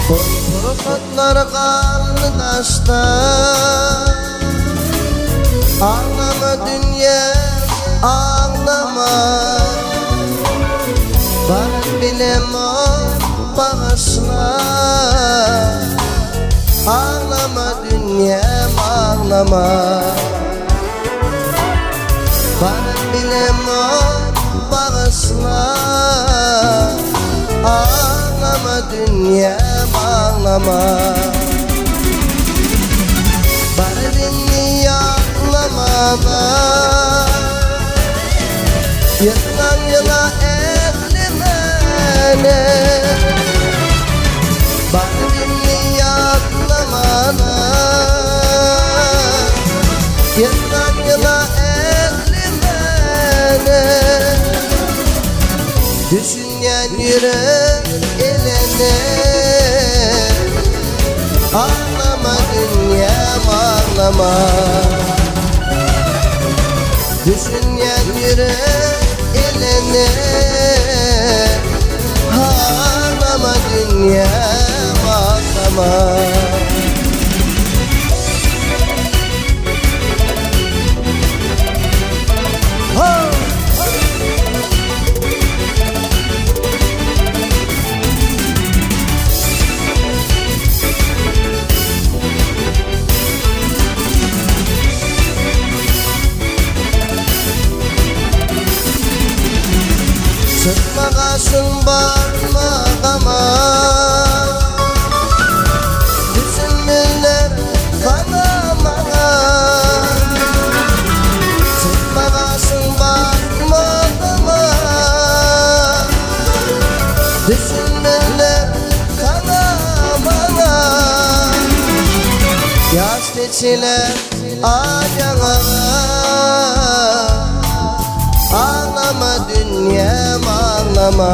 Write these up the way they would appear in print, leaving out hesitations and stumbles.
Fırkatlar kanlı taşta, ağlama dünya ağlama. Bana bilem o bağışla, ağlama dünyam ağlama. Bana bilem o bağışla, ağlama dünyam ağlama. Bana beni ağlama bak, yılan yıla ellemene. Bana beni ağlama bak, yılan yıla ellemene. Düşünen yürek elene, ağlama dünyam ağlama. Düşünen yürek elene, ağlama dünyam ağlama. Sıkma kaşın parmağıma, düşünmeler kanamana. Sıkma kaşın parmağıma, düşünmeler kanamana. Yaş geçiler ayağına, ağlama dünyam ağlama.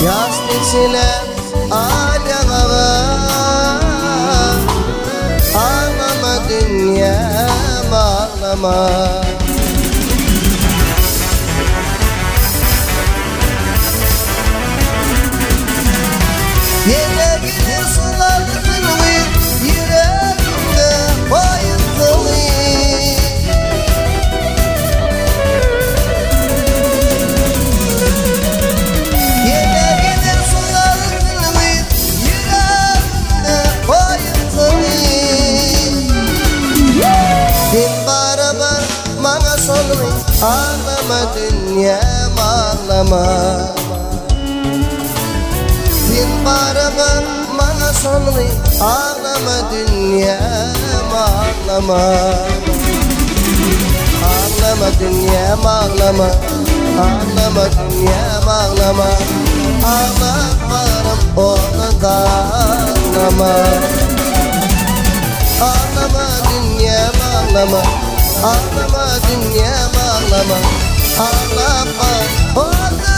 Yaz dişiler ayağına, ağlama dünyam ağlama. Yine gider sular kırılır yüreğimde bayılır. Ağlama dünyam ağlama. Bin barabar bana sonru, ağlama dünyam ağlama. Ağlama dünyam ağlama, ağlama dünyam ağlama. Ağlarım onu da ağlama. Ağlama dünyam ağlama, ağlama dünyam ağlama. Ağlama onu